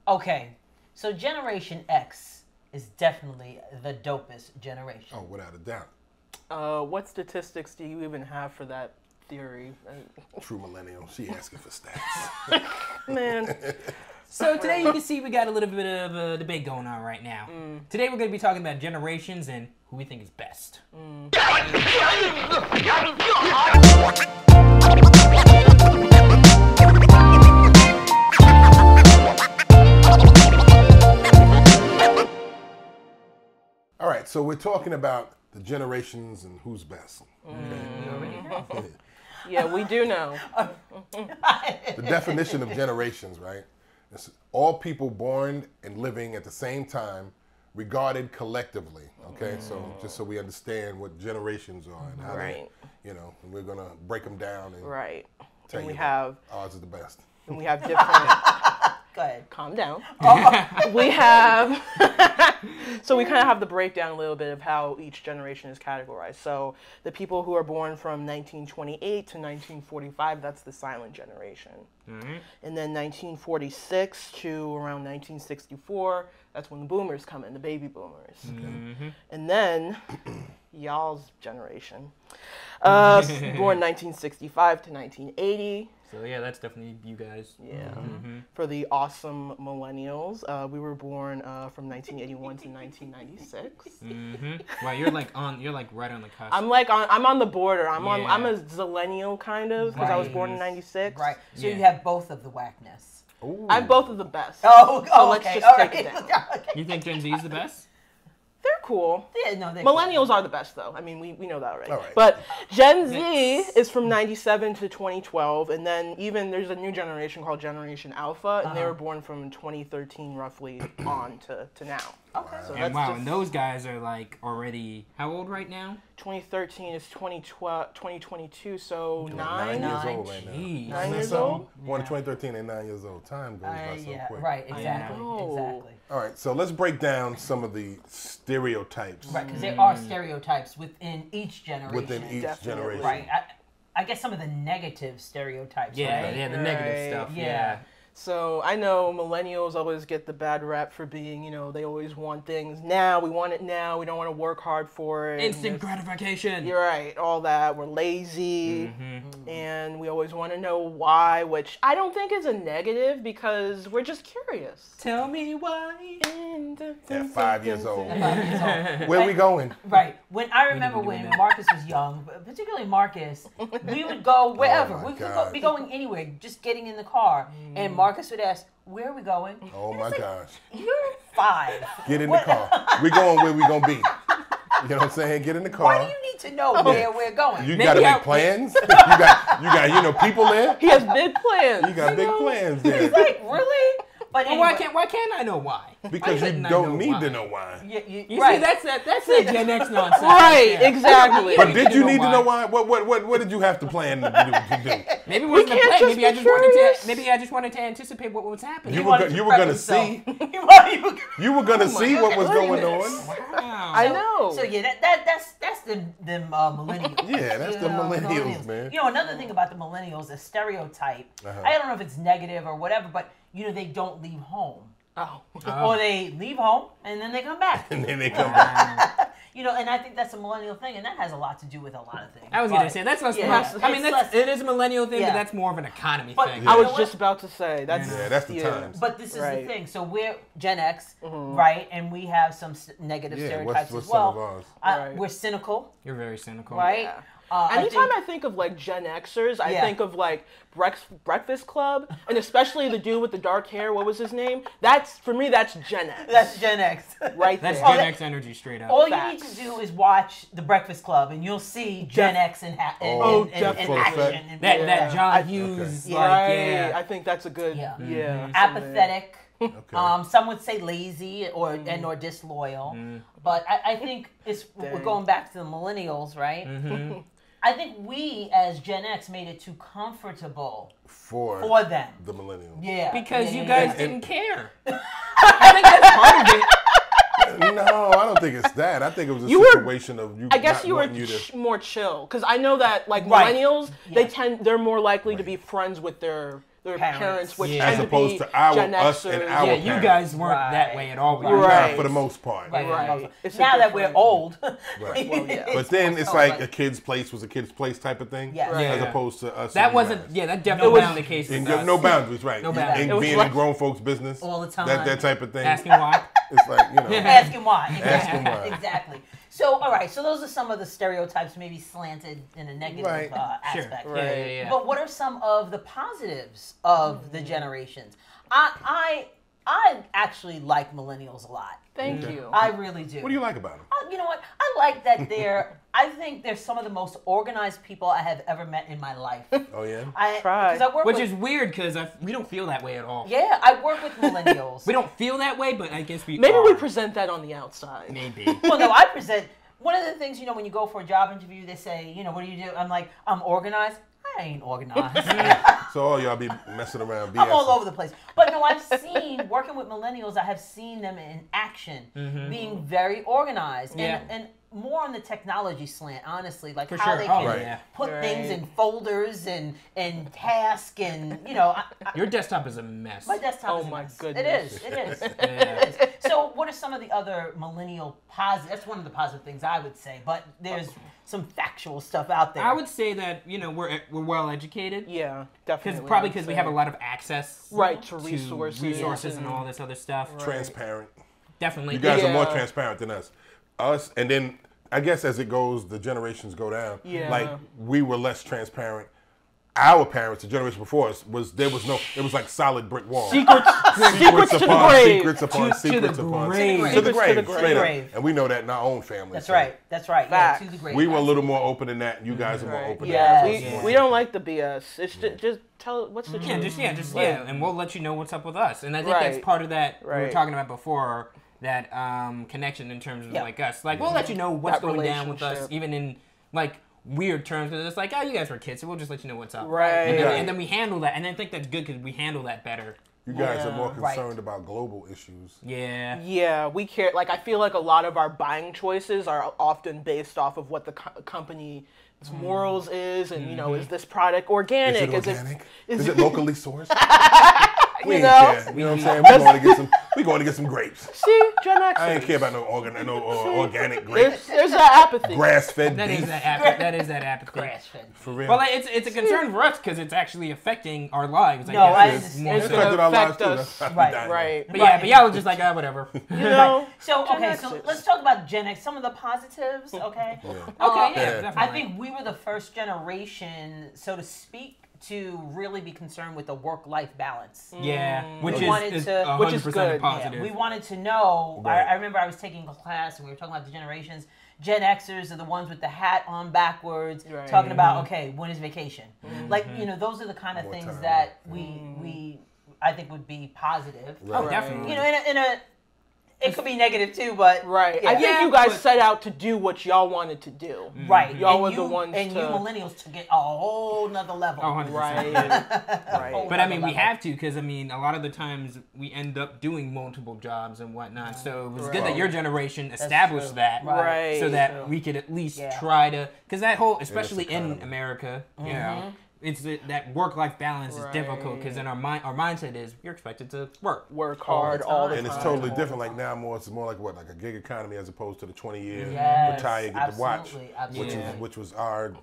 Okay, so Generation X is definitely the dopest generation. Oh, without a doubt. What statistics do you even have for that theory? True millennial. She asking for stats. Man. So today you can see we got a little bit of a debate going on right now. Today we're going to be talking about generations and who we think is best. All right, so we're talking about the generations and who's best. Yeah, we do know. The definition of generations, right? It's all people born and living at the same time, regarded collectively. Okay, so just so we understand what generations are and how they, and we're gonna break them down and tell you ours is the best. And we have different. Go ahead. Calm down. We have, so we kind of have the breakdown a little bit of how each generation is categorized. So the people who are born from 1928 to 1945, that's the silent generation. And then 1946 to around 1964, that's when the boomers come in, the baby boomers. And then y'all's generation, born 1965 to 1980. So yeah, that's definitely you guys. Yeah. For the awesome millennials, we were born from 1981 to 1996. Wow, you're like right on the cusp. I'm on the border. I'm a zillennial kind of because I was born in 96. Right. So you have both of the whackness. Ooh. I'm both of the best. So let's just take it down. You think Gen Z is the best? They're cool. Yeah, no, they're Millennials are the best, though. I mean, we know that already. All right. But Gen Z is from 97 to 2012, and then even there's a new generation called Generation Alpha, and they were born from 2013 roughly on to now. Okay. So And wow, and those guys are like already how old right now? 2013 is 2022, so 9 years old right now. Jeez. 9 years old? Born in 2013 and 9 years old. Time goes by so quick. Right, exactly. know. All right, so let's break down some of the stereotypes. Right, because there are stereotypes within each generation. Within each generation. Right. I guess some of the negative stereotypes. Yeah, right? yeah, the negative stuff. Yeah. So I know millennials always get the bad rap for being, they always want things now. We want it now. We don't want to work hard for it. Instant gratification. You're right. All that. We're lazy. And we always want to know why, which I don't think is a negative because we're just curious. Tell me why. At 5 years old. At 5 years old. Where we going? Right. When I remember when Marcus was young, particularly Marcus, we would go wherever. Oh my We could God. be going anywhere, just getting in the car. And Marcus would ask, "Where are we going?" Oh And my it's like, gosh. You're 5. Get in the car. We going where we gonna be. You know what I'm saying? Get in the car. Why do you need to know where we're going? You gotta make plans. you got people there. He has big plans. You got big plans there. It's like, really? But Well, why can't I know why? Because Why you couldn't I don't know need why? to know why. You right. see, that's that Gen X nonsense. Right, exactly. But did you need to know why? What did you have to plan to do? Maybe it wasn't a can't plan. just be Maybe I just wanted to anticipate what was happening. You wanted to were prep gonna himself. see. You You were gonna see what was going goodness. on. Wow. I know. So yeah, that's them millennials. Yeah, that's the millennials, man. Another thing about the millennials, a stereotype. I don't know if it's negative or whatever, but they don't leave home. Oh. Or they leave home and then they come back. And then they come back. And I think that's a millennial thing, and that has a lot to do with a lot of things. I was gonna say that's less. Yeah, I mean, it's it is a millennial thing, Yeah. but that's more of an economy But thing. Yeah. I You was know just what? about to say that's That's the times. But this is Right. the thing. So we're Gen X, right? And we have some negative stereotypes what's as well. some of ours? Right. We're cynical, You're very cynical. right? Yeah. I Anytime think, I think of like Gen Xers, I Yeah. think of like Breakfast Club, and especially the dude with the dark hair. What was his name? For me, that's Gen X. that's Gen X. right That's there. Gen X energy straight up. All Facts. you need to do is watch The Breakfast Club, and you'll see Gen X in definitely. action. And That John I- Hughes, Okay. like, Right. yeah. I think that's a good. Yeah. Yeah. apathetic. Okay. Some would say lazy or disloyal, but I think we're Dang. going back to the millennials, right? I think we as Gen X made it too comfortable For them. the millennials. Yeah, Because yeah, you yeah, guys yeah. didn't care. I think that's part of it. No, I don't think it's that. I think it was a You were- situation of you. I guess not you were wanting more chill because I know that like Right. millennials, Yeah. they're more likely to be friends with their their parents, which as tend opposed to be to Gen us and Xers. our Yeah, you parents. guys weren't that way at all. Right. For the most part. Right. It's a now that we're different- old. Right. Well, yeah. But then more it's so, like but- a kid's place was a kid's place type of thing. Yes. Yeah. As opposed to us. That and wasn't. you guys. Yeah, that definitely wasn't the case. And with us. no boundaries, right? No boundaries. And It was being like- in grown folks' business. All the time. That type of thing. Asking why. It's like, Asking why. Asking why. Exactly. So, all right. So those are some of the stereotypes, maybe slanted in a negative Right. Sure. aspect. Right. Yeah. But what are some of the positives of the generations? I actually like millennials a lot. Thank you. I really do. What do you like about them? You know what? I like that I think they're some of the most organized people I have ever met in my life. Oh, yeah? Try. 'Cause I work Which with, is weird because we don't feel that way at all. yeah, I work with millennials. We don't feel that way, but I guess we Maybe are. we present that on the outside. Maybe. Well, no, I present. One of the things, when you go for a job interview, they say, what do you do? I'm like, I'm organized. I ain't organized. So all y'all be messing around, BS. I'm all over the place. But no, I've seen, working with millennials, I have seen them in action, being very organized. Yeah. And more on the technology slant, honestly, like For how sure. they Oh, can right. yeah. put Right. things in folders and tasks and, Your desktop is a mess. my desktop Oh is a my mess. goodness. It is. Yeah. So what are some of the other millennial positive? That's one of the positive things I would say, but there's some factual stuff out there. I would say that we're well educated. Yeah, definitely. Probably I would because we say. have a lot of access Right, to to resources and all this other stuff. Transparent. Definitely. You guys are more Yeah. transparent than us. Us, and then I guess as it goes, the generations go down. Yeah. Like we were less transparent. Our parents, the generation before us, it was like solid brick walls. Secrets to the upon grave. secrets upon To secrets the upon grave. to the Secrets to grave, the grave. straight up. Grave. And we know that in our own family. That's so right. That's right. Facts. Yeah, to the grave. We were a little more open than that, and you guys are more Right. open Yeah, than that. we don't like the BS. It's just tell what's the Yeah, truth. just and we'll let you know what's up with us. And I think that's Right. part of that we were Right. talking about before, that connection in terms of Yeah. like us. Like we'll let you know what's That going down with us, relationship. even in like weird terms. Because it's like, oh, you guys were kids, so we'll just let you know what's up. Right. And then, Right. and then we handle that, and I think that's good because we handle that better. You guys are more Right. concerned about global issues. Yeah. Yeah, we care. Like, I feel like a lot of our buying choices are often based off of what the company's morals is, and is this product organic? Is it organic? Is Is it it locally sourced? We You ain't know? care. You know what I'm saying? We going to get some grapes. See, Gen X. I ain't care about no organic grapes. There's that apathy. Grass fed That beef. is that apathy. Grass-fed. For real. Well, it's a concern for us because it's actually affecting our lives. No, I guess, understand. more It It's so. affected our lives affect too. us. That's Right, Right. But y'all was just like, whatever. You know? So, Gen okay, so Xers. let's talk about Gen X. Some of the positives, okay? Okay, yeah, Yeah. definitely. I think we were the first generation, so to speak, to really be concerned with the work-life balance. Yeah, which We wanted is to- 100% which is good. positive. We wanted to know. Right. I remember I was taking a class and we were talking about the generations. Gen Xers are the ones with the hat on backwards, Right. talking about when is vacation? Like those are the kind of More things time. that we I think would be positive. Right. Oh, definitely. In a it could be negative too, but Right. Yeah. I think Yeah, you guys but- set out to do what y'all wanted to do. Right. Y'all and were you, the ones and to- you millennials took it a whole nother level. Oh, 100%. Right. Right. Whole But I nother mean, we level. have to because a lot of the times we end up doing multiple jobs and whatnot. So it was good that your generation established true. that, Right. so that True. we could at least Yeah. try to, because that whole, especially in economy. America, you know, it's that work-life balance is difficult because Right. in our mindset is you're expected to work. Work hard the all the time. time. And it's totally different. Like now, it's more like what, like a gig economy as opposed to the 20-year Yes, retire, get the watch, absolutely. which was our,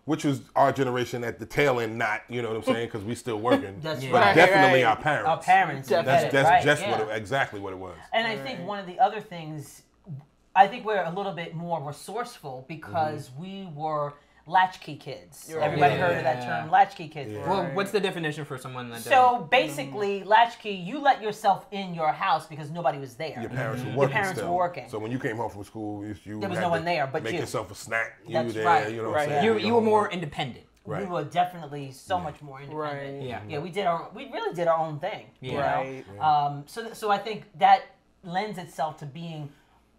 which was our generation at the tail end. Not, you know what I'm saying, because we still working. That's but right. definitely Right. our parents. Our parents. Definitely. That's right, just yeah. exactly what it was. And I think one of the other things, I think we're a little bit more resourceful because we were latchkey kids. You're right. Everybody Yeah. heard of that term, latchkey kids. Yeah. Well, what's the definition for someone that So basically, latchkey, you let yourself in your house because nobody was there. Your parents were Your working parents still. were working. So when you came home from school, you There was had no to one there but make you. yourself a snack. That's there, right. you know what Right. I'm saying? you were more independent. Right. We were definitely so much more independent. Right. Yeah. Yeah, we really did our own thing. Yeah. You know? Right. So I think that lends itself to being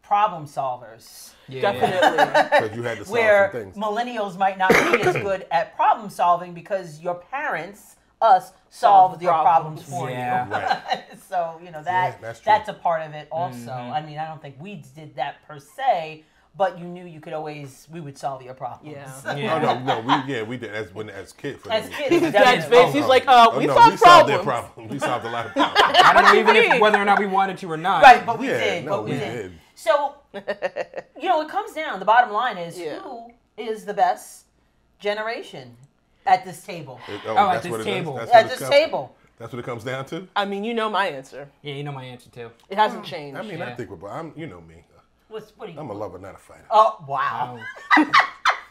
problem solvers. Yeah. Definitely. Because you had to solve Where some things. millennials might not be as good at problem solving because your parents, us, solved your problems for Yeah. you. Right. So, that's true. that's a part of it also. I mean, I don't think we did that per se, but you knew you could always, we would solve your problems. Yeah. Yeah. No, we did as kids. As kids, His we dad's definitely- face, he's like, we no, solved we solved their problems. problem. We solved a lot of problems. I don't know even mean? if whether or not we wanted to or not. Right, but we Yeah, did. no, But we we did. did. So, it comes down, the bottom line is Yeah. who is the best generation at this table? at this table. At this table. That's what it comes down to? I mean, you know my answer. Yeah, you know my answer too. It hasn't changed. I mean, I Yeah. think you know me. What are you? I'm a lover, not a fighter. Oh, wow. Oh.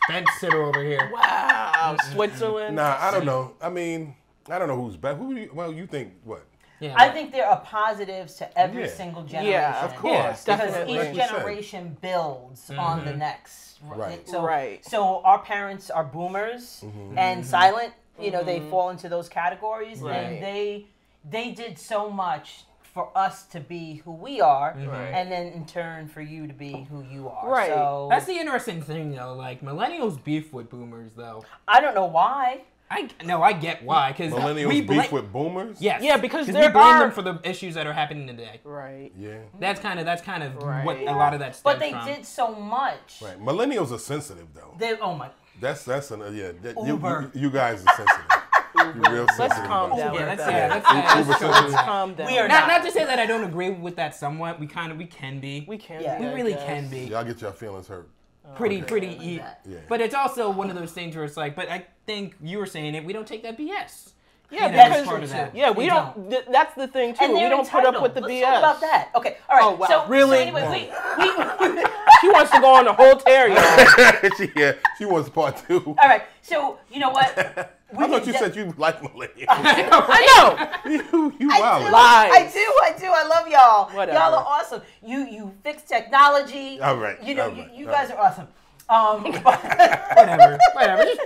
Bench sitter over here. Wow, Switzerland. Nah, I don't know. I mean, I don't know who's better. You think what? Yeah, I think there are positives to every Yeah. single generation. Yeah, Of course. Because definitely. each Like you said. generation builds on the next. Right. So, Right. So our parents are boomers and silent. They fall into those categories, Right. and they did so much for us to be who we are, Right. and then in turn for you to be who you are. Right. So that's the interesting thing though. Like millennials beef with boomers though. I don't know why. I get why because Millennials beef with boomers? Yes. Yeah, because we there blame are- them for the issues that are happening today. Right. Yeah. That's kind of Right. what a lot of that stems But they from. did so much. Right. Millennials are sensitive though. Oh my. That's Uber. you guys are sensitive. You're real sensitive. Let's calm about down. it. Yeah, with that's that. that's Let's calm down. We are not to say that I don't agree with that somewhat. We can be. We can. Yeah. be, We I really guess. can be. Y'all get your feelings hurt. Pretty. that. Yeah. But it's also one of those things where it's like, but I think you were saying it. We don't take that BS. Yeah, You know, because it's part of that. yeah, we You don't. That's the thing too. And We they're don't put up entitled. with the Let's BS. talk about that. Okay. All right. Oh, wow. So, Really? So anyway, we She wants to go on the whole tear, y'all. she wants part 2. all right. So you know what? I thought you said you like millennials. I know. you wild. Lies. I do. I love y'all. Whatever. Y'all are awesome. You fix technology. All right, You know, all right, you all guys right. are awesome. Whatever.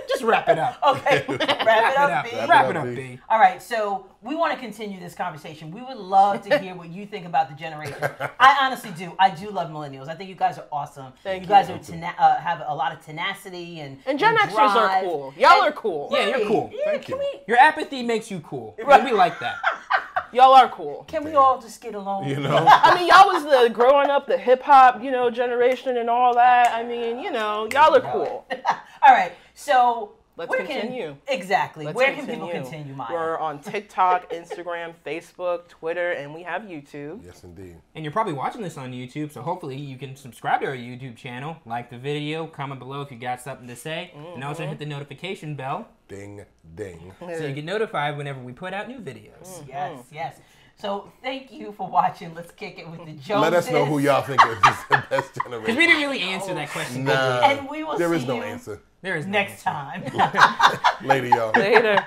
Just wrap it up. Okay. Wrap it up, B. Wrap it up, B. All right, so we want to continue this conversation. We would love to hear what you think about the generation. I honestly do. I do love millennials. I think you guys are awesome. Thank you guys you. are have a lot of tenacity and Gen Xers are drive. cool. Y'all And- are cool. Yeah, you're cool. Yeah, Thank can you. Your apathy makes you cool. And we like that. Y'all are cool. Can we all just get along? You know? I mean, y'all was the growing up, the hip hop, generation and all that. I mean, y'all are cool. All right, so Let's where continue. Exactly. Let's Where can people continue, Maya? We're on TikTok, Instagram, Facebook, Twitter, and we have YouTube. Yes, indeed. And you're probably watching this on YouTube, so hopefully you can subscribe to our YouTube channel, like the video, comment below if you got something to say, and also hit the notification bell Ding, ding. so you get notified whenever we put out new videos. Yes. So thank you for watching. Let's kick it with the Joneses. Let us know who y'all think is the best Because generation. we didn't really answer that question. Nah, And we will there is see no you answer. There is no next answer. time. Later, y'all. Later.